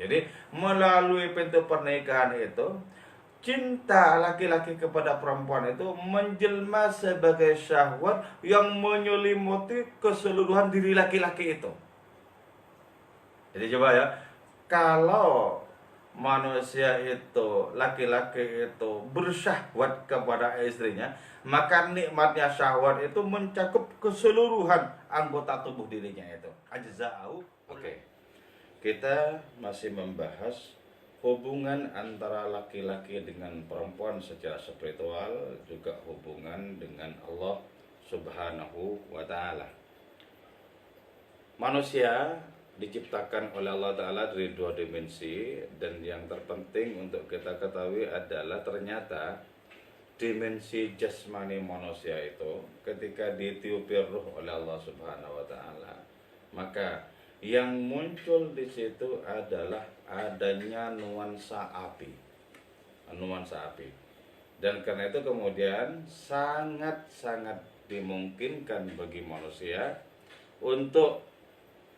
Jadi melalui pintu pernikahan itu, cinta laki-laki kepada perempuan itu menjelma sebagai syahwat yang menyelimuti keseluruhan diri laki-laki itu. Jadi coba ya, kalau manusia itu, laki-laki itu bersyahwat kepada istrinya, maka nikmatnya syahwat itu mencakup keseluruhan anggota tubuh dirinya itu. Ajza'u. Oke. Kita masih membahas hubungan antara laki-laki dengan perempuan secara spiritual, juga hubungan dengan Allah Subhanahu wa taala. Manusia diciptakan oleh Allah Ta'ala dari dua dimensi, dan yang terpenting untuk kita ketahui adalah ternyata dimensi jasmani manusia itu ketika ditiupi ruh oleh Allah Subhanahu wa taala, maka yang muncul di situ adalah adanya nuansa api. Nuansa api. Dan karena itu kemudian sangat-sangat dimungkinkan bagi manusia untuk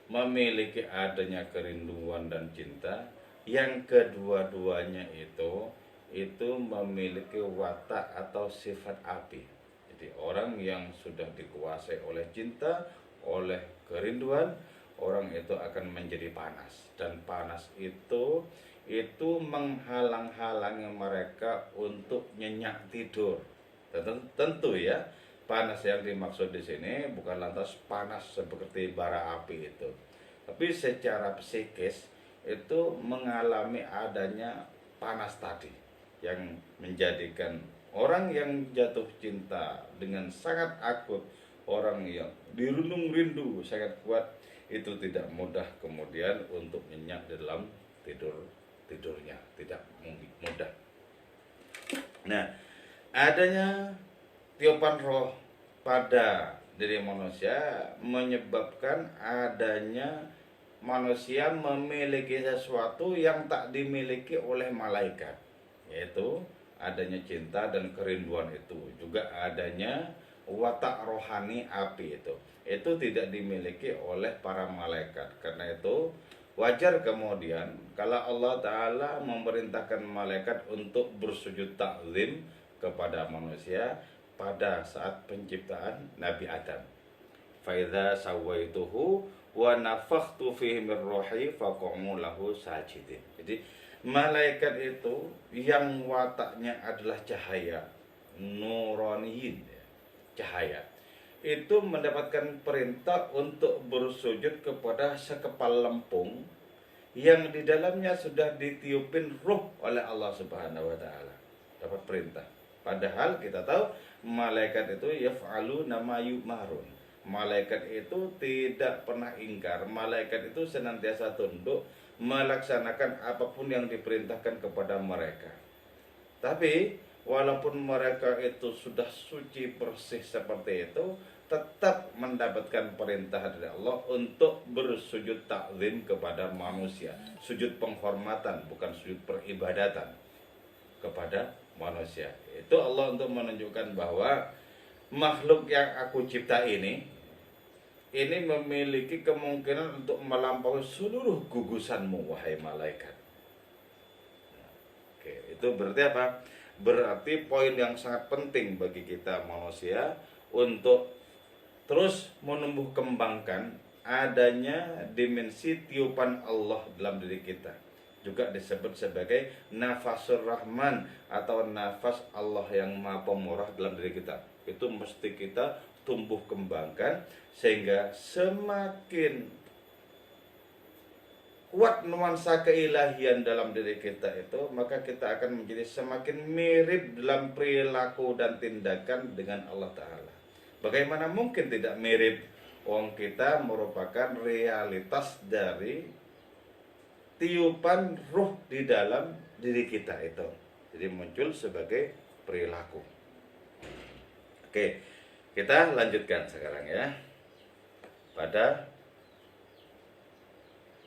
memiliki adanya kerinduan dan cinta yang kedua-duanya itu memiliki watak atau sifat api. Jadi orang yang sudah dikuasai oleh cinta, oleh kerinduan, orang itu akan menjadi panas, dan panas itu menghalang-halangi mereka untuk nyenyak tidur. Tentu ya, panas yang dimaksud di sini bukan lantas panas seperti bara api itu, tapi secara psikis itu mengalami adanya panas tadi yang menjadikan orang yang jatuh cinta dengan sangat akut, orang yang dirundung rindu sangat kuat, itu tidak mudah kemudian untuk nyenyak di dalam tidurnya, tidak mudah. Nah, adanya tiupan roh pada diri manusia menyebabkan adanya manusia memiliki sesuatu yang tak dimiliki oleh malaikat, yaitu adanya cinta dan kerinduan itu, juga adanya watak rohani api itu tidak dimiliki oleh para malaikat. Karena itu wajar kemudian kalau Allah Ta'ala memerintahkan malaikat untuk bersujud takzim kepada manusia pada saat penciptaan Nabi Adam. Faidza sawaituhu wa nafakhtu fihi min ruhi faq'u lahu sajidin. Jadi malaikat itu yang wataknya adalah cahaya, nuraniyin, cahaya, itu mendapatkan perintah untuk bersujud kepada sekepal lempung yang di dalamnya sudah ditiupin ruh oleh Allah Subhanahu wa taala. Dapat perintah. Padahal kita tahu malaikat itu yaf'alu nama yu'marun. Malaikat itu tidak pernah ingkar. Malaikat itu senantiasa tunduk melaksanakan apapun yang diperintahkan kepada mereka. Tapi walaupun mereka itu sudah suci bersih seperti itu, tetap mendapatkan perintah dari Allah untuk bersujud takzim kepada manusia. Sujud penghormatan, bukan sujud peribadatan kepada manusia. Itu Allah untuk menunjukkan bahwa makhluk yang aku cipta ini memiliki kemungkinan untuk melampaui seluruh gugusanmu, wahai malaikat. Oke, itu berarti apa? Berarti poin yang sangat penting bagi kita manusia untuk terus menumbuh kembangkan adanya dimensi tiupan Allah dalam diri kita. Juga disebut sebagai nafasur rahman atau nafas Allah yang maha pemurah dalam diri kita. Itu mesti kita tumbuh kembangkan sehingga semakin kuat nuansa keilahian dalam diri kita itu, maka kita akan menjadi semakin mirip dalam perilaku dan tindakan dengan Allah Ta'ala. Bagaimana mungkin tidak mirip? Wong kita merupakan realitas dari tiupan ruh di dalam diri kita itu. Jadi muncul sebagai perilaku. Oke, kita lanjutkan sekarang ya. Pada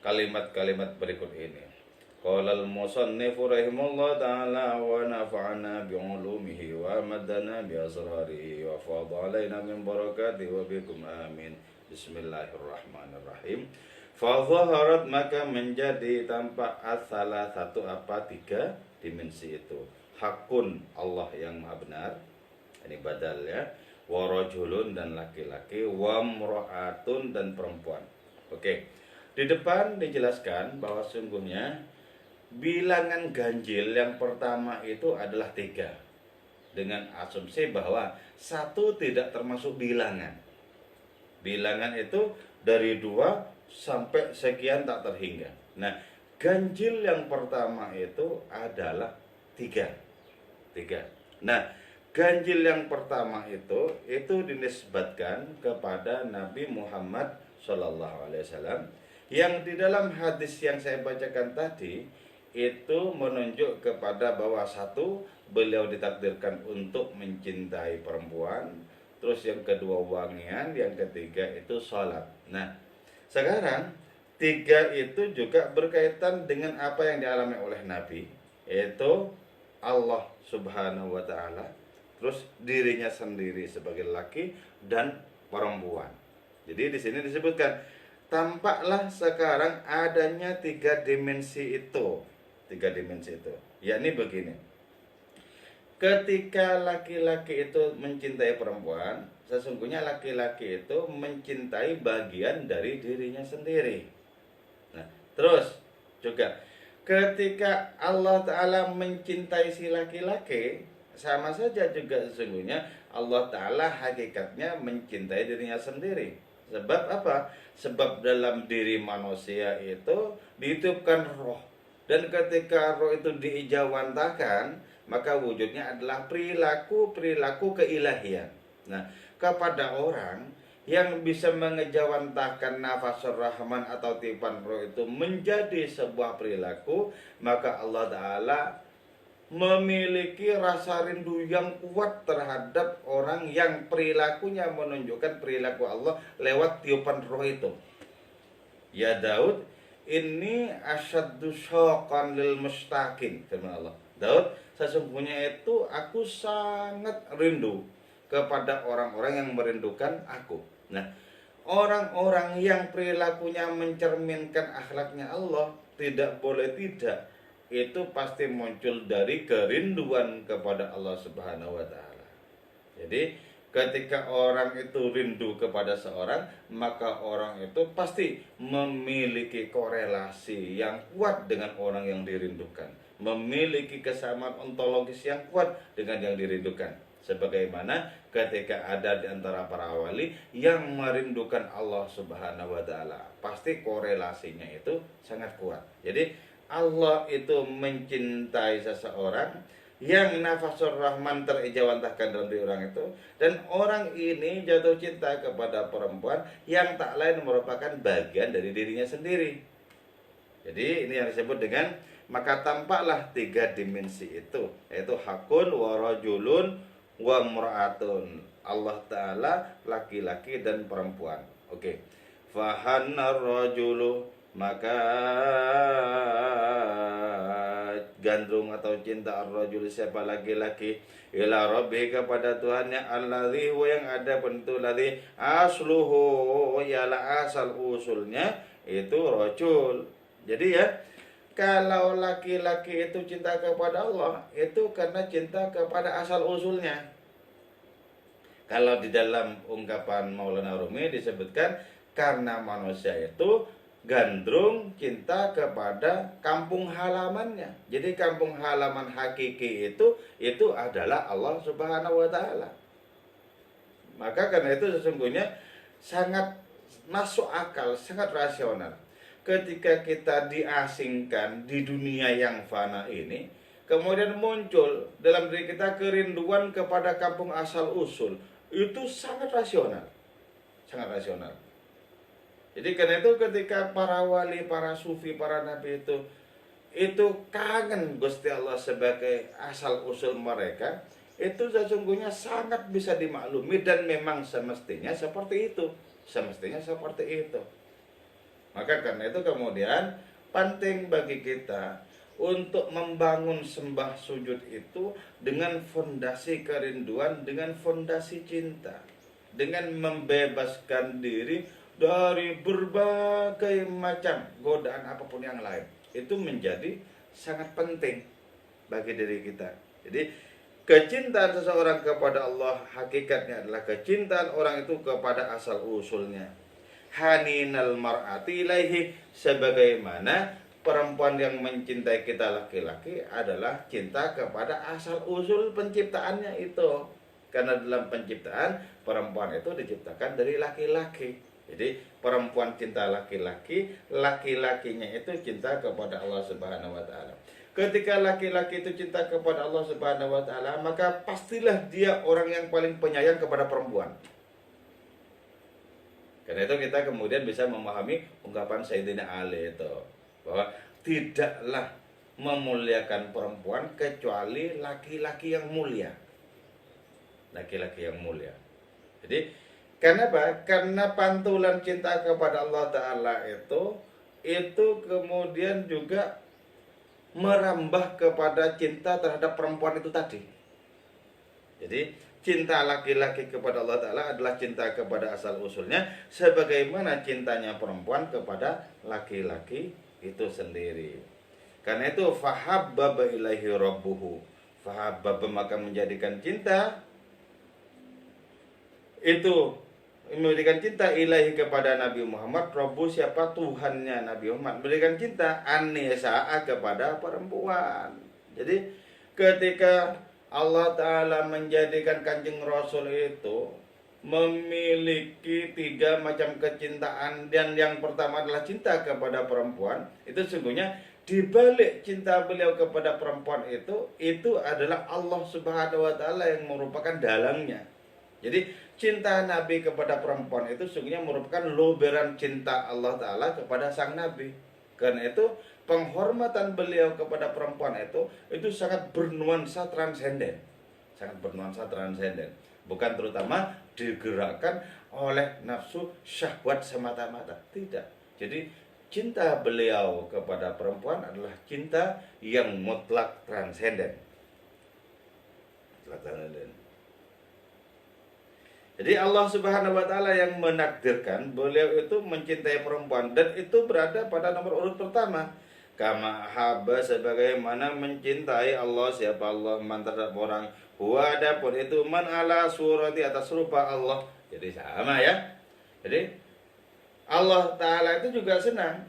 kalimat-kalimat berikut ini. Qala al-musannifu rahimahullah ta'ala wa nafa'ana bi'ulumihi wa madana bi'asrarihi wa fadha alaina min barakatihi wa bikum amin. Bismillahirrahmanirrahim. Fadhaharat maka menjadi tampak salah satu apa tiga dimensi itu. Hakun Allah yang maha benar, ini badal ya. Warajulun dan laki-laki, wamro'atun dan perempuan. Oke. Di depan dijelaskan bahwa sungguhnya bilangan ganjil yang pertama itu adalah tiga, dengan asumsi bahwa satu tidak termasuk bilangan. Bilangan itu dari 2 sampai sekian tak terhingga. Nah, ganjil yang pertama itu adalah 3. Nah, ganjil yang pertama itu dinisbatkan kepada Nabi Muhammad SAW, yang di dalam hadis yang saya bacakan tadi itu menunjuk kepada bahwa satu, beliau ditakdirkan untuk mencintai perempuan, terus yang kedua wangian, yang ketiga itu sholat. Nah, sekarang 3 itu juga berkaitan dengan apa yang dialami oleh Nabi, yaitu Allah Subhanahu wa taala, terus dirinya sendiri sebagai laki dan perempuan. Jadi di sini disebutkan tampaklah sekarang adanya 3 dimensi itu. 3 dimensi itu. Yakni begini. Ketika laki-laki itu mencintai perempuan, sesungguhnya laki-laki itu mencintai bagian dari dirinya sendiri. Nah, terus juga ketika Allah Ta'ala mencintai si laki-laki, sama saja juga sesungguhnya Allah Ta'ala hakikatnya mencintai dirinya sendiri. Sebab apa? Sebab dalam diri manusia itu ditiupkan roh. Dan ketika roh itu diijawantahkan, maka wujudnya adalah perilaku keilahian. Nah, kepada orang yang bisa mengejawantahkan nafas rahman atau tiupan roh itu menjadi sebuah perilaku, maka Allah Ta'ala memiliki rasa rindu yang kuat terhadap orang yang perilakunya menunjukkan perilaku Allah lewat tiupan roh itu. Ya Daud, ini asyaddu syauqan lil mustaqin, firman Allah. Daud, sesungguhnya itu aku sangat rindu kepada orang-orang yang merindukan aku. Nah, orang-orang yang perilakunya mencerminkan akhlaknya Allah, tidak boleh tidak, itu pasti muncul dari kerinduan kepada Allah Subhanahu wa taala. Jadi ketika orang itu rindu kepada seorang, maka orang itu pasti memiliki korelasi yang kuat dengan orang yang dirindukan, memiliki kesamaan ontologis yang kuat dengan yang dirindukan. Sebagaimana ketika ada di antara para wali yang merindukan Allah Subhanahu wa taala, pasti korelasinya itu sangat kuat. Jadi Allah itu mencintai seseorang yang nafasur rahman terijawantahkan dalam diri orang itu, dan orang ini jatuh cinta kepada perempuan yang tak lain merupakan bagian dari dirinya sendiri. Jadi ini yang disebut dengan maka tampaklah 3 dimensi itu, yaitu hakun, warajulun, wa mur'atun. Allah Ta'ala laki-laki dan perempuan. Oke. Fahannar rajulu, maka gandrung atau cinta ar-rajul siapa laki-laki ila rabbi kepada Tuhannya alladzi yang ada bentuk ladzi asluhu ialah asal usulnya itu rajul. Jadi ya, kalau laki-laki itu cinta kepada Allah itu karena cinta kepada asal usulnya. Kalau di dalam ungkapan Maulana Rumi disebutkan karena manusia itu gandrung cinta kepada kampung halamannya. Jadi kampung halaman hakiki itu adalah Allah Subhanahu wa taala. Maka karena itu sesungguhnya sangat masuk akal, sangat rasional ketika kita diasingkan di dunia yang fana ini, kemudian muncul dalam diri kita kerinduan kepada kampung asal usul. Itu sangat rasional. Sangat rasional. Jadi karena itu ketika para wali, para sufi, para nabi itu kangen Gusti Allah sebagai asal usul mereka, itu sesungguhnya sangat bisa dimaklumi dan memang semestinya seperti itu. Semestinya seperti itu. Maka karena itu kemudian penting bagi kita untuk membangun sembah sujud itu dengan fondasi kerinduan, dengan fondasi cinta, dengan membebaskan diri dari berbagai macam godaan apapun yang lain. Itu menjadi sangat penting bagi diri kita. Jadi kecintaan seseorang kepada Allah hakikatnya adalah kecintaan orang itu kepada asal usulnya. Haninal mar'ati ilaihi, sebagaimana perempuan yang mencintai kita laki-laki adalah cinta kepada asal usul penciptaannya itu. Karena dalam penciptaan perempuan itu diciptakan dari laki-laki. Jadi perempuan cinta laki-laki, laki-lakinya itu cinta kepada Allah Subhanahu wa taala. Ketika laki-laki itu cinta kepada Allah Subhanahu wa taala, maka pastilah dia orang yang paling penyayang kepada perempuan. Karena itu kita kemudian bisa memahami ungkapan Sayyidina Ali itu, bahwa tidaklah memuliakan perempuan kecuali laki-laki yang mulia. Laki-laki yang mulia. Jadi kenapa? Karena pantulan cinta kepada Allah Ta'ala itu kemudian juga merambah kepada cinta terhadap perempuan itu tadi. Jadi cinta laki-laki kepada Allah Ta'ala adalah cinta kepada asal usulnya, sebagaimana cintanya perempuan kepada laki-laki itu sendiri. Karena itu fahabbaba ilaihi rabbuhu, fahabbaba maka menjadikan cinta itu, memberikan cinta ilahi kepada Nabi Muhammad. Rabbu siapa? Tuhannya Nabi Muhammad. Memberikan cinta an-nisaa kepada perempuan. Jadi ketika Allah Ta'ala menjadikan Kanjeng Rasul itu memiliki 3 macam kecintaan, dan yang pertama adalah cinta kepada perempuan, itu sungguhnya dibalik cinta beliau kepada perempuan itu adalah Allah Subhanahu wa taala yang merupakan dalangnya. Jadi cinta Nabi kepada perempuan itu sungguhnya merupakan luberan cinta Allah Ta'ala kepada sang Nabi. Karena itu penghormatan beliau kepada perempuan itu sangat bernuansa transenden. Sangat bernuansa transenden. Bukan terutama digerakkan oleh nafsu syahwat semata-mata. Tidak. Jadi cinta beliau kepada perempuan adalah cinta yang mutlak transenden. Mutlak transenden. Jadi Allah Subhanahu wa taala yang menakdirkan beliau itu mencintai perempuan, dan itu berada pada nomor urut pertama. Kama haba, sebagaimana mencintai Allah siapa Allah man terhadap orang, huwa adapun itu man ala surati atas rupa Allah. Jadi sama ya. Jadi Allah taala itu juga senang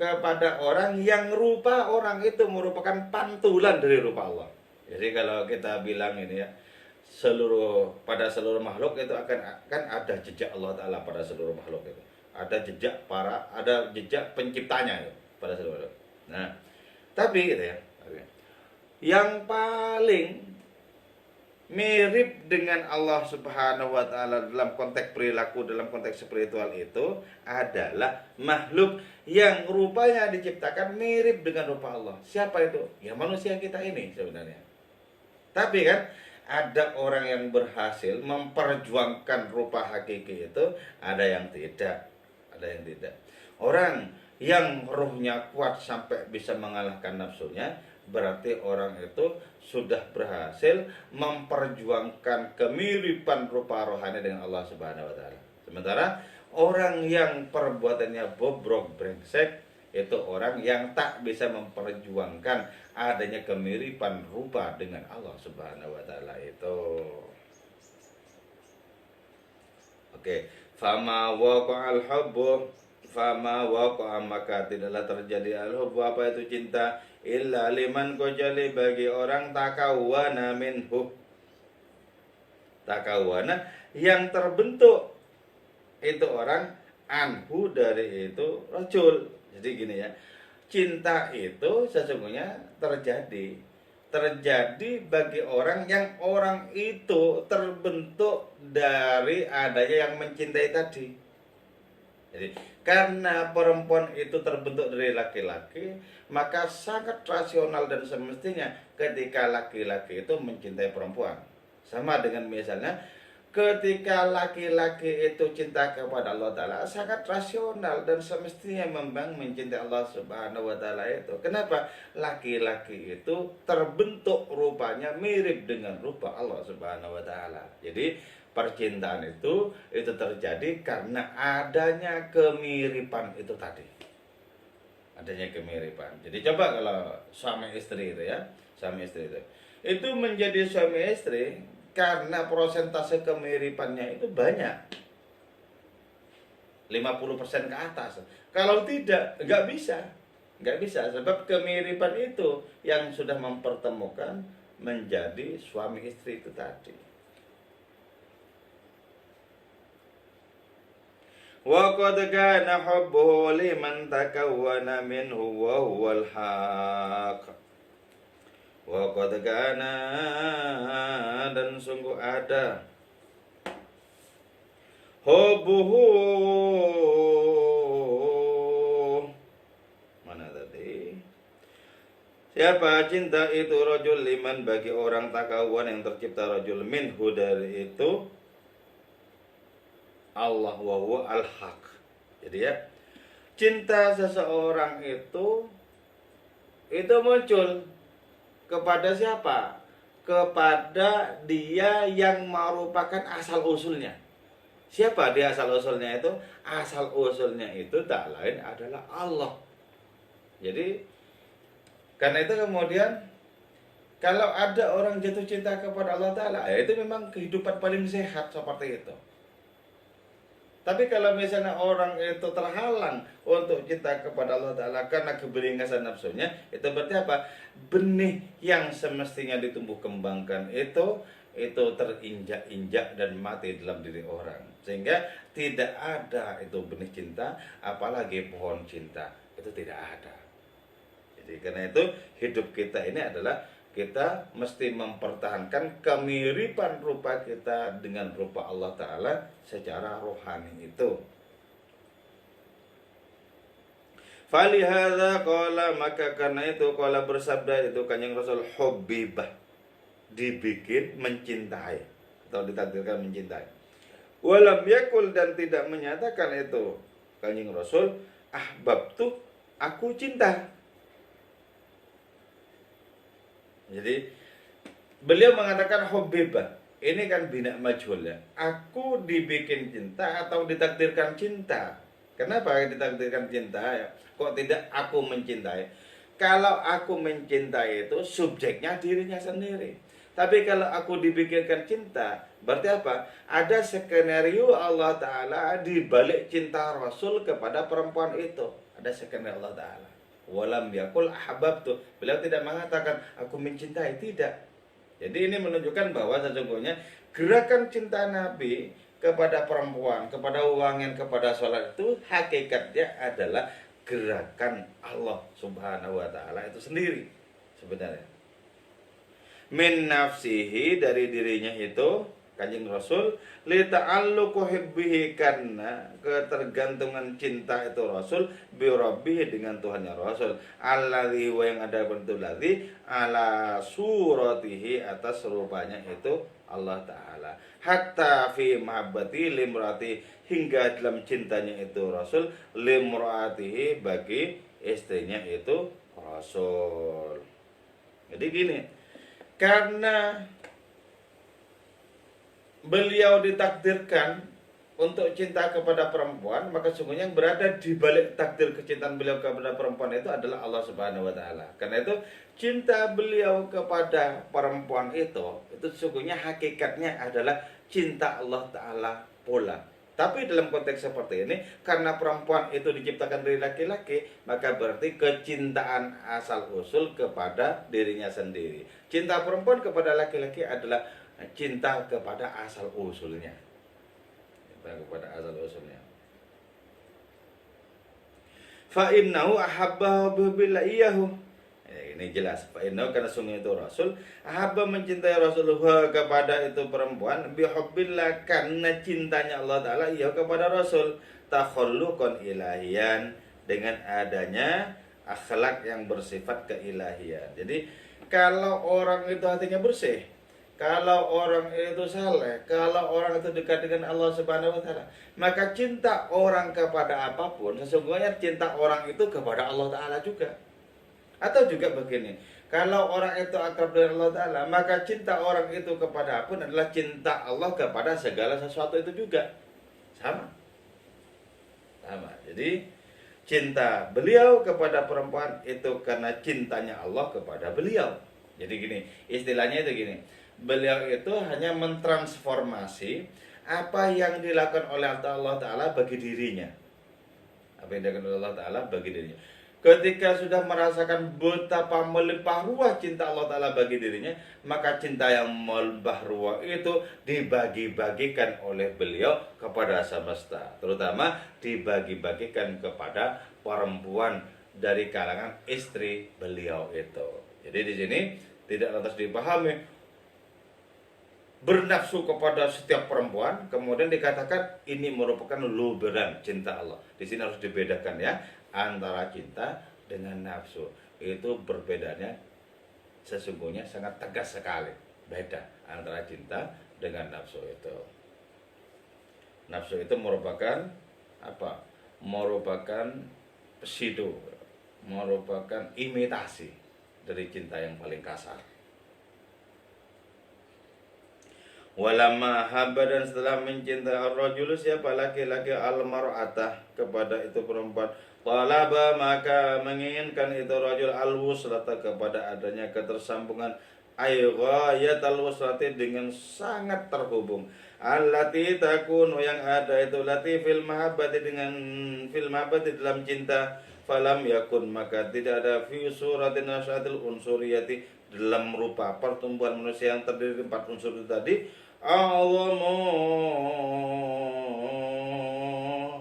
kepada orang yang rupa orang itu merupakan pantulan dari rupa Allah. Jadi kalau kita bilang ini ya, pada seluruh makhluk itu akan ada jejak Allah Ta'ala pada seluruh makhluk itu. Ada jejak penciptanya itu pada seluruh makhluk. Nah, tapi gitu ya, yang paling mirip dengan Allah Subhanahu wa taala dalam konteks perilaku, dalam konteks spiritual itu adalah makhluk yang rupanya diciptakan mirip dengan rupa Allah. Siapa itu? Ya manusia kita ini sebenarnya. Tapi kan ada orang yang berhasil memperjuangkan rupa hakiki itu, ada yang tidak, ada yang tidak. Orang yang rohnya kuat sampai bisa mengalahkan nafsunya, berarti orang itu sudah berhasil memperjuangkan kemiripan rupa rohani dengan Allah Subhanahu wa taala. Sementara orang yang perbuatannya bobrok brengsek itu orang yang tak bisa memperjuangkan adanya kemiripan rupa dengan Allah Subhanahu wa taala itu. Oke, fama waqa'al hubbu, fama waqa'a maka tidaklah terjadi al-hubbu apa itu cinta, illa liman kecuali bagi orang takawwana minhu. Takawwana yang terbentuk itu orang anhu dari itu rajul. Jadi gini ya, cinta itu sesungguhnya terjadi bagi orang yang orang itu terbentuk dari adanya yang mencintai tadi. Jadi karena perempuan itu terbentuk dari laki-laki, maka sangat rasional dan semestinya ketika laki-laki itu mencintai perempuan. Sama dengan misalnya ketika laki-laki itu cinta kepada Allah Ta'ala, sangat rasional dan semestinya memang mencintai Allah Subhanahu wa Ta'ala itu. Kenapa? Laki-laki itu terbentuk rupanya mirip dengan rupa Allah Subhanahu wa Ta'ala. Jadi percintaan itu terjadi karena adanya kemiripan itu tadi. Adanya kemiripan. Jadi coba kalau suami istri itu ya, suami istri itu menjadi suami istri karena persentase kemiripannya itu banyak. 50% ke atas. Kalau tidak, nggak bisa. Nggak bisa, sebab kemiripan itu yang sudah mempertemukan menjadi suami istri itu tadi. Wa qad kana hubbuhu liman takawwana minhu wa huwal haq. Wa qad kana, dan sungguh ada hubbuhu, mana tadi? Siapa cinta itu rajul liman bagi orang takawwan yang tercipta rajul minhu dari itu Allah wa huwa al-haq. Jadi ya, cinta seseorang itu muncul kepada siapa? Kepada dia yang merupakan asal usulnya. Siapa dia asal usulnya itu? Asal usulnya itu tak lain adalah Allah. Jadi karena itu kemudian kalau ada orang jatuh cinta kepada Allah Ta'ala, ya itu memang kehidupan paling sehat seperti itu. Tapi kalau misalnya orang itu terhalang untuk cinta kepada Allah Ta'ala karena keberingasan nafsunya, itu berarti apa? Benih yang semestinya ditumbuh kembangkan itu terinjak-injak dan mati dalam diri orang. Sehingga tidak ada itu benih cinta, apalagi pohon cinta. Itu tidak ada. Jadi karena itu hidup kita ini adalah kita mesti mempertahankan kemiripan rupa kita dengan rupa Allah Ta'ala secara rohani itu. Falihada qala, maka karena itu qala bersabda itu Kanjeng Rasul, hubbibah, dibikin mencintai atau ditakdirkan mencintai. Walam yakul, dan tidak menyatakan itu Kanjeng Rasul, ahbabtu, aku cinta. Jadi beliau mengatakan hubbibah. Ini kan bina majhul ya. Aku dibikin cinta atau ditakdirkan cinta. Kenapa ditakdirkan cinta ya? Kok tidak aku mencintai? Kalau aku mencintai itu subjeknya dirinya sendiri. Tapi kalau aku dibikinkan cinta, berarti apa? Ada skenario Allah Ta'ala di balik cinta Rasul kepada perempuan itu. Ada skenario Allah Ta'ala. Walam yakul ahbabtu. Beliau tidak mengatakan aku mencintai, tidak. Jadi ini menunjukkan bahwa sesungguhnya gerakan cinta Nabi kepada perempuan, kepada wangian, kepada sholat itu hakikatnya adalah gerakan Allah Subhanahu wa Ta'ala itu sendiri sebenarnya. Min nafsihi, dari dirinya itu Kanjeng Rasul, li ta'alluqu hubbihi, karena ketergantungan cinta itu Rasul bi rabbihi, dengan Tuhannya Rasul, alladzi, wa yang ada bentuk ladzi, ala suratihi, atas rupanya itu Allah Ta'ala, hatta fi mahabbati limrati, hingga dalam cintanya itu Rasul limratihi, bagi istrinya itu Rasul. Jadi gini, karena beliau ditakdirkan untuk cinta kepada perempuan, maka sungguhnya yang berada di balik takdir kecintaan beliau kepada perempuan itu adalah Allah Subhanahu wa Ta'ala. Karena itu cinta beliau kepada perempuan itu sungguhnya hakikatnya adalah cinta Allah Ta'ala pula. Tapi dalam konteks seperti ini, karena perempuan itu diciptakan dari laki-laki, maka berarti kecintaan asal usul kepada dirinya sendiri. Cinta perempuan kepada laki-laki adalah cinta kepada asal usulnya. Cinta kepada asal usulnya. Fa innahu ahabbahu billahiyahu. Ini jelas. Fa innahu, karena sungguh itu Rasul ahabba, mencintai Rasulullah kepada itu perempuan, bihubbillah, karena cintanya Allah Ta'ala ia kepada Rasul, takhalluqan ilahiyan, dengan adanya akhlak yang bersifat keilahian. Jadi kalau orang itu hatinya bersih, kalau orang itu saleh, kalau orang itu dekat dengan Allah Subhanahu wa Ta'ala, maka cinta orang kepada apapun, sesungguhnya cinta orang itu kepada Allah Ta'ala juga. Atau juga begini, kalau orang itu akrab dengan Allah Ta'ala, maka cinta orang itu kepada pun adalah cinta Allah kepada segala sesuatu itu juga. Sama. Sama. Jadi cinta beliau kepada perempuan itu karena cintanya Allah kepada beliau. Jadi gini, istilahnya itu gini. Beliau itu hanya mentransformasi apa yang dilakukan oleh Allah Ta'ala bagi dirinya. Apa yang dilakukan oleh Allah Ta'ala bagi dirinya. Ketika sudah merasakan betapa melimpah ruah cinta Allah Ta'ala bagi dirinya, maka cinta yang melimpah ruah itu dibagi-bagikan oleh beliau kepada semesta. Terutama dibagi-bagikan kepada perempuan dari kalangan istri beliau itu. Jadi di sini tidak lantas dipahami bernafsu kepada setiap perempuan, kemudian dikatakan ini merupakan luberan cinta Allah. Di sini harus dibedakan ya, antara cinta dengan nafsu. Itu perbedaannya sesungguhnya sangat tegas sekali. Beda antara cinta dengan nafsu itu. Nafsu itu merupakan apa? Merupakan pseudo, merupakan imitasi dari cinta yang paling kasar. Walamma habba, dan setelah mencintai ar-rajulu siapa laki-laki al-mar'atah kepada itu perempuan, talaba maka menginginkan itu rajul al-wuslata kepada adanya ketersambungan, ay ghayatal wuslati dengan sangat terhubung, allati takunu yang ada itu lati fil mahabbati dengan fil mahabbati dalam cinta, falam yakun maka tidak ada fi suratin nasyatil unsuriyati dalam rupa pertumbuhan manusia yang terdiri dari 4 unsur itu tadi,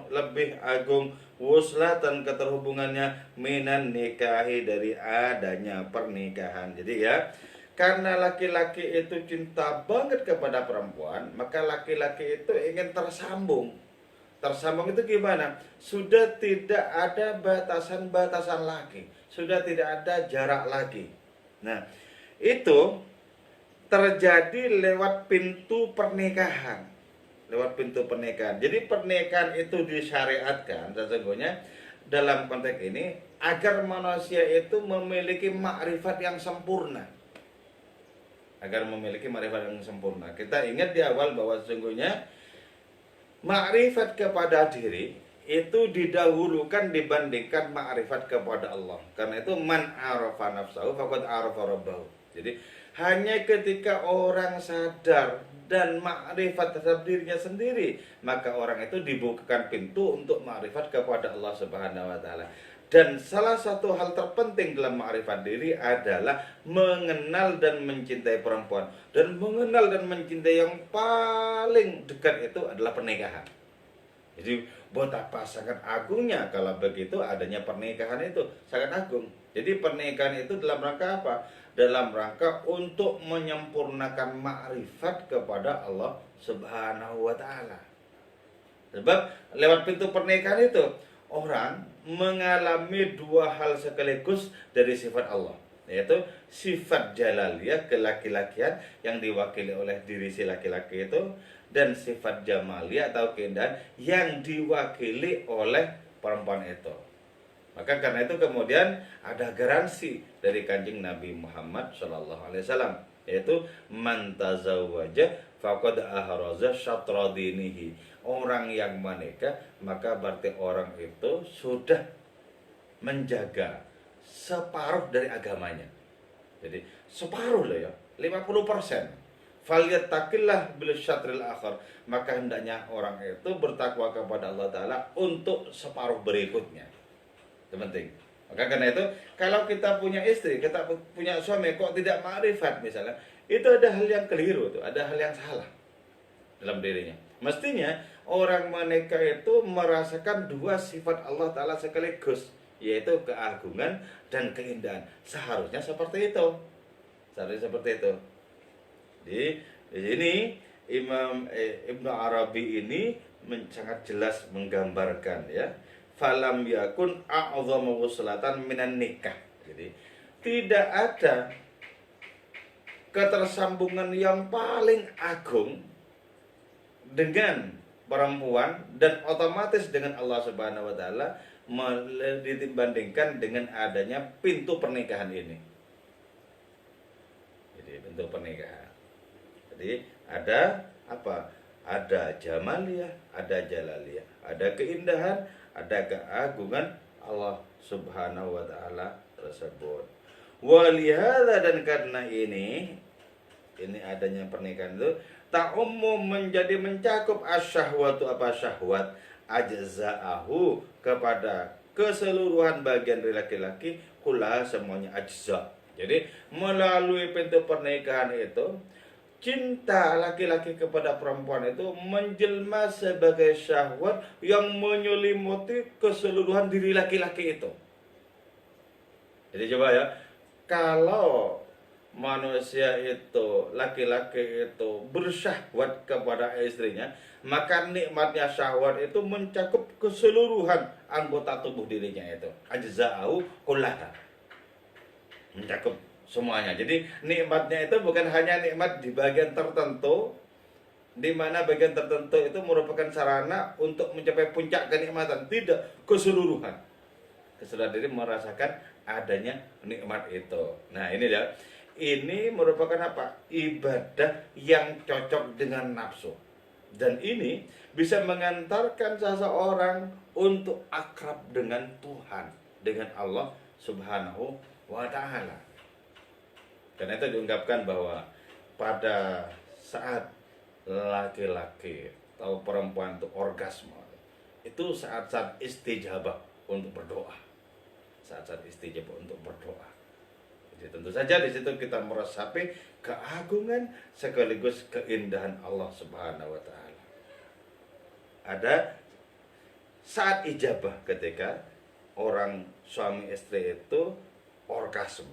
lebih agung wuslatan keterhubungannya minan nikahi dari adanya pernikahan. Jadi ya, karena laki-laki itu cinta banget kepada perempuan, maka laki-laki itu ingin tersambung. Tersambung itu gimana? Sudah tidak ada batasan-batasan lagi, sudah tidak ada jarak lagi. Nah, itu terjadi lewat pintu pernikahan. Lewat pintu pernikahan. Jadi pernikahan itu disyariatkan sesungguhnya dalam konteks ini agar manusia itu memiliki makrifat yang sempurna. Agar memiliki makrifat yang sempurna. Kita ingat di awal bahwa sesungguhnya makrifat kepada diri itu didahulukan dibandingkan makrifat kepada Allah. Karena itu man arafa nafsahu faqad arafa rabbahu. Jadi hanya ketika orang sadar dan makrifat terhadap dirinya sendiri, maka orang itu dibukakan pintu untuk makrifat kepada Allah Subhanahu wa taala. Dan salah satu hal terpenting dalam makrifat diri adalah mengenal dan mencintai perempuan. Dan mengenal dan mencintai yang paling dekat itu adalah pernikahan. Jadi betapa sangat agungnya kalau begitu adanya pernikahan itu sangat agung. Jadi pernikahan itu dalam rangka apa? Dalam rangka untuk menyempurnakan makrifat kepada Allah Subhanahu wa taala. Sebab lewat pintu pernikahan itu orang mengalami 2 hal sekaligus dari sifat Allah, yaitu sifat jalaliyah kelaki-lakian yang diwakili oleh diri si laki-laki itu, dan sifat jamaliyah atau keindahan yang diwakili oleh perempuan itu. Maka karena itu kemudian ada garansi dari Kanjeng Nabi Muhammad SAW, yaitu man tazawwaja faqad ahraza syatra dinihi. Orang yang menikah maka berarti orang itu sudah menjaga separuh dari agamanya. Jadi separuh loh ya, 50%. Falyattaqillah bil syatril akhar. Maka hendaknya orang itu bertakwa kepada Allah Ta'ala untuk separuh berikutnya. Itu penting. Maka karena itu kalau kita punya istri, kita punya suami kok tidak ma'rifat misalnya, itu ada hal yang keliru tuh, ada hal yang salah dalam dirinya. Mestinya orang menikah itu merasakan 2 sifat Allah Ta'ala sekaligus, yaitu keagungan dan keindahan. Seharusnya seperti itu. Seharusnya seperti itu. Di sini Imam Ibnu Arabi ini sangat jelas menggambarkan ya, falam yakun a'dhamu wuslatan minan nikah. Jadi tidak ada ketersambungan yang paling agung dengan perempuan dan otomatis dengan Allah Subhanahu wa taala dibandingkan dengan adanya pintu pernikahan ini. Jadi pintu pernikahan. Jadi ada apa? Ada jamaliyah, ada jalaliyah, ada keindahan, ada keagungan Allah Subhanahu wa taala tersebut. Walihada, dan karena ini adanya pernikahan itu tak umum menjadi mencakup asyahwatu, apa syahwat, ajza'ahu, kepada keseluruhan bagian dari laki-laki, kula semuanya ajza. Jadi melalui pintu pernikahan itu cinta laki-laki kepada perempuan itu menjelma sebagai syahwat yang menyelimuti keseluruhan diri laki-laki itu. Jadi coba ya, kalau manusia itu, laki-laki itu bersyahwat kepada istrinya, maka nikmatnya syahwat itu mencakup keseluruhan anggota tubuh dirinya itu. Ajza'u kullaha, mencakup semuanya. Jadi nikmatnya itu bukan hanya nikmat di bagian tertentu, di mana bagian tertentu itu merupakan sarana untuk mencapai puncak kenikmatan. Tidak, keseluruhan. Keseluruhan diri merasakan adanya nikmat itu. Nah ini dia. Ini merupakan apa? Ibadah yang cocok dengan nafsu. Dan ini bisa mengantarkan seseorang untuk akrab dengan Tuhan, dengan Allah Subhanahu wa ta'ala. Karena itu diungkapkan bahwa pada saat laki-laki atau perempuan itu orgasme, itu saat-saat istijabah untuk berdoa. Saat-saat istijabah untuk berdoa. Jadi tentu saja di situ kita meresapi keagungan sekaligus keindahan Allah Subhanahu wa taala. Ada saat ijabah ketika orang suami istri itu orgasme.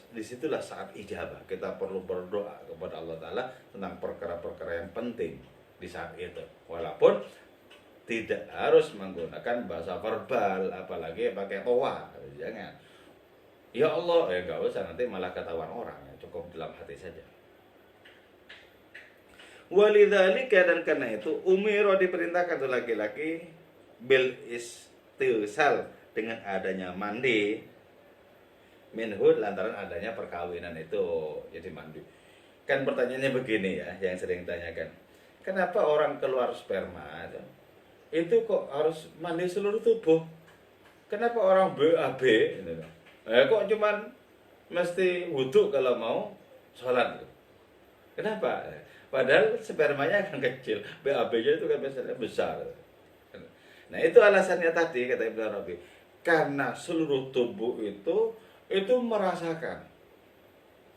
Disitulah saat ijabah. Kita perlu berdoa kepada Allah Ta'ala tentang perkara-perkara yang penting di saat itu. Walaupun tidak harus menggunakan bahasa verbal, apalagi pakai toa. Jangan. Ya Allah, ya enggak usah, nanti malah ketahuan orang. Cukup dalam hati saja. Walidzalika, dan karena itu umiro diperintahkan untuk laki-laki bil istisal, dengan adanya mandi, minhud, lantaran adanya perkawinan itu. Jadi mandi. Kan pertanyaannya begini ya, yang sering tanyakan, kenapa orang keluar sperma itu kok harus mandi seluruh tubuh? Kenapa orang BAB kok cuman mesti wudhu kalau mau sholat? Kenapa? Padahal spermanya kan kecil, BAB-nya itu kan biasanya besar. Nah itu alasannya tadi, kata Ibnu Arabi, karena seluruh tubuh itu merasakan,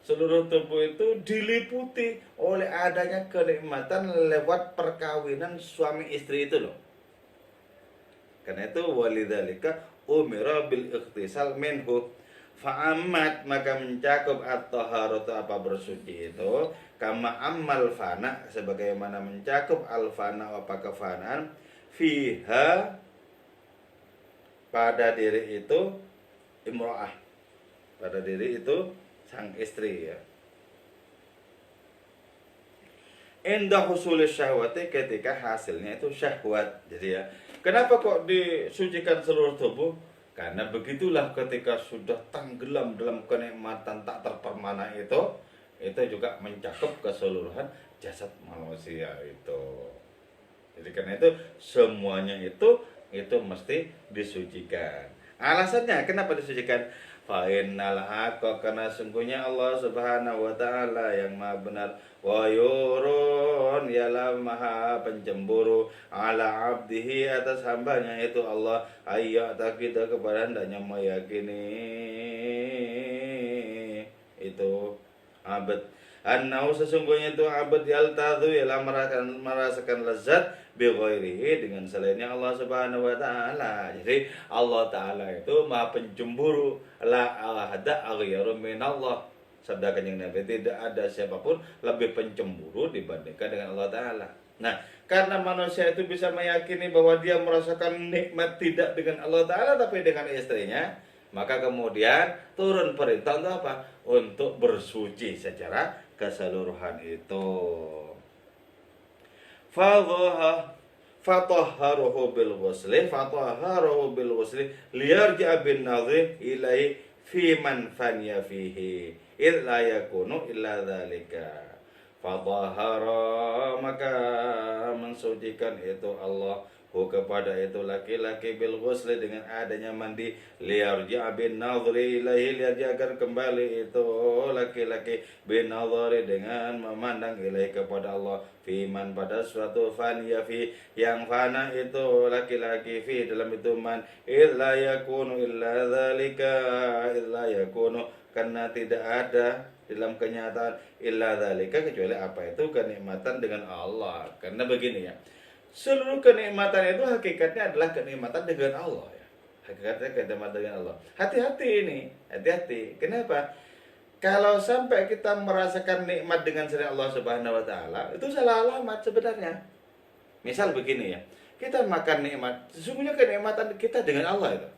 seluruh tubuh itu diliputi oleh adanya kenikmatan lewat perkawinan suami istri itu loh. Karena itu walidzalika umira bil ikhtisal minhu, fa'amat, maka mencakup at-taharatu, apa bersuci itu, kama ammal fana, sebagaimana mencakup al-fana, apa kefanaan, fiha, pada diri itu, imro'ah, pada diri itu sang istri ya. Indah husul syahwati, ketika hasilnya itu syahwat. Jadi ya, kenapa kok disucikan seluruh tubuh? Karena begitulah ketika sudah tenggelam dalam kenikmatan tak terpermana itu juga mencakup keseluruhan jasad manusia itu. Jadi karena itu semuanya itu mesti disucikan. Alasannya kenapa disucikan? Fa innal haqqa, karena sungguhnya Allah Subhanahu wa taala yang Maha benar, wa yurun, ialah Maha pencemburu, ala abdihi, atas hambanya itu Allah, ayyata, kita kepada hendaknya meyakini itu abad, annau, sesungguhnya itu abad, yaltadhu, ialah merasakan lezat bi ghairihi, dengan selainnya Allah Subhanahu wa taala. Jadi Allah taala itu Maha pencemburu, la ahada aghyaru minallah. Sabda Kanjeng Nabi, tidak ada siapapun lebih pencemburu dibandingkan dengan Allah taala. Nah, karena manusia itu bisa meyakini bahwa dia merasakan nikmat tidak dengan Allah taala tapi dengan istrinya, maka kemudian turun perintah untuk apa? Untuk bersuci secara keseluruhan itu. fatahharuhu bil ghusli liyarji'a bin nadhir ilai fi man fanya fihi id la yakunu illa dzalika. Fatahhara, maka mensucikan itu Allah kepada itu laki-laki bil ghusli dengan adanya mandi, liyarji'a bin nadhri ilaihi, agar kembali itu laki-laki bin nadhri dengan memandang ilaihi kepada Allah, fiman pada suatu faniya fi yang fana itu laki-laki fi dalam itu man, illa yakunu illa dzalika, illa yakunu karena tidak ada dalam kenyataan illa dzalika kecuali apa itu kenikmatan dengan Allah. Karena begini ya, seluruh kenikmatan itu hakikatnya adalah kenikmatan dengan Allah ya. Hakikatnya kenikmatan dengan Allah. Hati-hati ini, hati-hati. Kenapa? Kalau sampai kita merasakan nikmat dengan selain Allah Subhanahu wa taala, itu salah alamat sebenarnya. Misal begini ya, kita makan nikmat, sesungguhnya kenikmatan kita dengan Allah itu.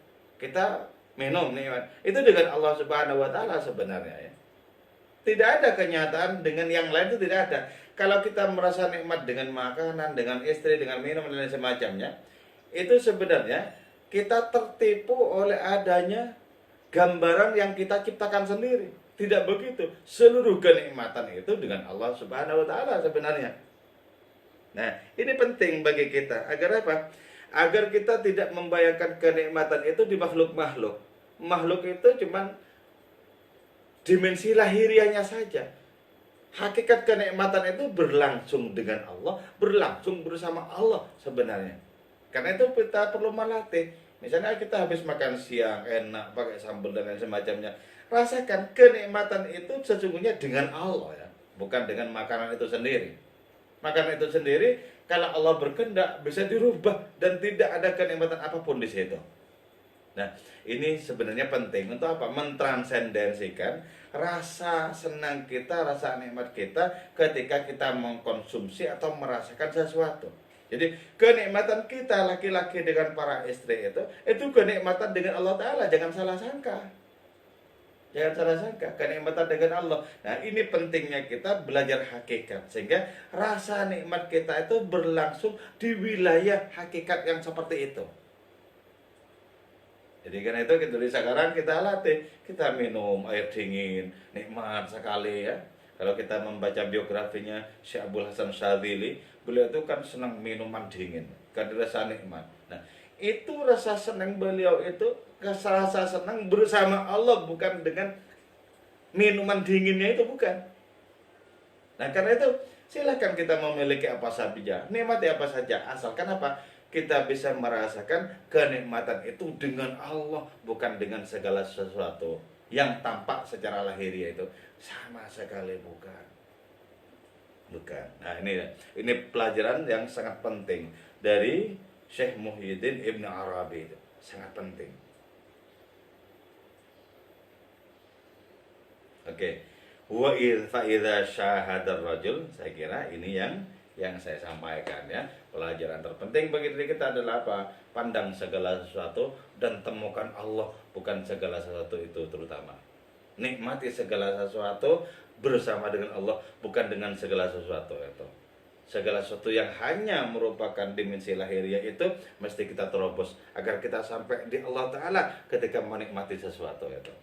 Kita minum nikmat, itu dengan Allah Subhanahu wa taala sebenarnya ya. Tidak ada kenyataan dengan yang lain, itu tidak ada. Kalau kita merasa nikmat dengan makanan, dengan istri, dengan minum dan lain semacamnya, itu sebenarnya kita tertipu oleh adanya gambaran yang kita ciptakan sendiri. Tidak begitu. Seluruh kenikmatan itu dengan Allah Subhanahu wa taala sebenarnya. Nah, ini penting bagi kita agar apa? Agar kita tidak membayangkan kenikmatan itu di makhluk-makhluk. Makhluk itu cuman dimensi lahiriahnya saja. Hakikat kenikmatan itu berlangsung dengan Allah, berlangsung bersama Allah sebenarnya. Karena itu kita perlu melatih. Misalnya kita habis makan siang, enak, pakai sambal dan lain semacamnya. Rasakan kenikmatan itu sesungguhnya dengan Allah ya, bukan dengan makanan itu sendiri. Makanan itu sendiri, kalau Allah berkehendak bisa dirubah dan tidak ada kenikmatan apapun di situ. Nah, ini sebenarnya penting untuk apa? Mentransendensikan rasa senang kita, rasa nikmat kita ketika kita mengkonsumsi atau merasakan sesuatu. Jadi kenikmatan kita laki-laki dengan para istri itu kenikmatan dengan Allah Ta'ala. Jangan salah sangka. Jangan salah sangka, kenikmatan dengan Allah. Nah, ini pentingnya kita belajar hakikat. Sehingga rasa nikmat kita itu berlangsung di wilayah hakikat yang seperti itu. Jadi karena itu kita dari sekarang kita latih, kita minum air dingin, nikmat sekali ya. Kalau kita membaca biografinya Syekh Abdul Hasan Syadzili, beliau itu kan senang minuman dingin, karena rasa nikmat. Nah, itu rasa senang beliau itu, rasa senang bersama Allah, bukan dengan minuman dinginnya itu, bukan. Nah, karena itu silakan kita memiliki apa saja, nikmati apa saja, asalkan apa? Kita bisa merasakan kenikmatan itu dengan Allah, bukan dengan segala sesuatu yang tampak secara lahiriah itu. Sama sekali bukan. Bukan. Nah, ini pelajaran yang sangat penting dari Syekh Muhyiddin Ibn Arabi itu. Sangat penting. Oke. Wa fa idza syahadar rajul, saya kira ini yang saya sampaikan ya. Pelajaran terpenting bagi diri kita adalah apa? Pandang segala sesuatu dan temukan Allah, bukan segala sesuatu itu terutama. Nikmati segala sesuatu bersama dengan Allah, bukan dengan segala sesuatu itu. Segala sesuatu yang hanya merupakan dimensi lahiriah itu mesti kita terobos agar kita sampai di Allah Ta'ala ketika menikmati sesuatu itu.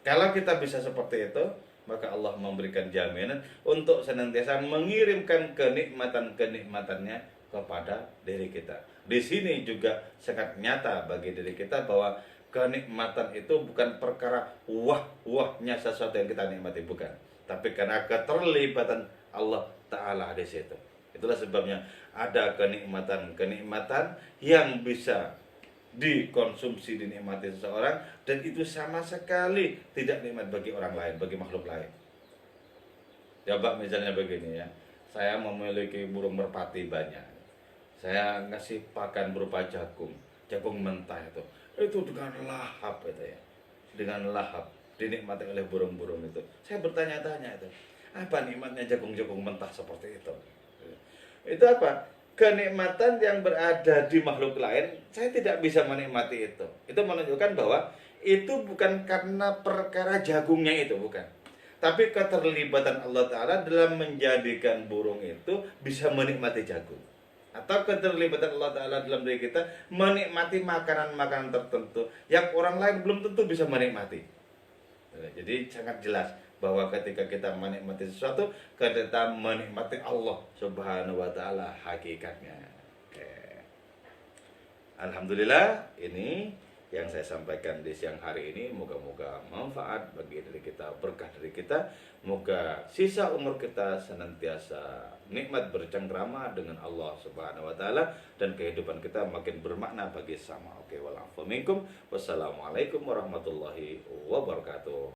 Kalau kita bisa seperti itu, maka Allah memberikan jaminan untuk senantiasa mengirimkan kenikmatan-kenikmatannya kepada diri kita. Di sini juga sangat nyata bagi diri kita bahwa kenikmatan itu bukan perkara wah-wahnya sesuatu yang kita nikmati, bukan. Tapi karena keterlibatan Allah Ta'ala di situ. Itulah sebabnya ada kenikmatan-kenikmatan yang bisa dikonsumsi, dinikmati seseorang, dan itu sama sekali tidak nikmat bagi orang lain, bagi makhluk lain. Coba misalnya begini ya, saya memiliki burung merpati banyak, saya ngasih pakan berupa jagung mentah itu dengan lahap itu ya, dengan lahap dinikmati oleh burung-burung itu. Saya bertanya-tanya itu, apa nikmatnya jagung-jagung mentah seperti itu? Itu apa? Kenikmatan yang berada di makhluk lain, saya tidak bisa menikmati itu. Itu menunjukkan bahwa itu bukan karena perkara jagungnya itu, bukan. Tapi keterlibatan Allah Ta'ala dalam menjadikan burung itu bisa menikmati jagung. atau keterlibatan Allah Ta'ala dalam diri kita menikmati makanan-makanan tertentu yang orang lain belum tentu bisa menikmati. Jadi sangat jelas bahwa ketika kita menikmati sesuatu, kita menikmati Allah Subhanahu wa Ta'ala hakikatnya. Oke. Alhamdulillah, ini yang saya sampaikan di siang hari ini, moga-moga manfaat bagi diri kita, berkah dari kita. Moga sisa umur kita senantiasa nikmat bercengkrama dengan Allah Subhanahu wa Ta'ala, dan kehidupan kita makin bermakna bagi sama. Oke, wal afu minkum. Wassalamualaikum warahmatullahi wabarakatuh.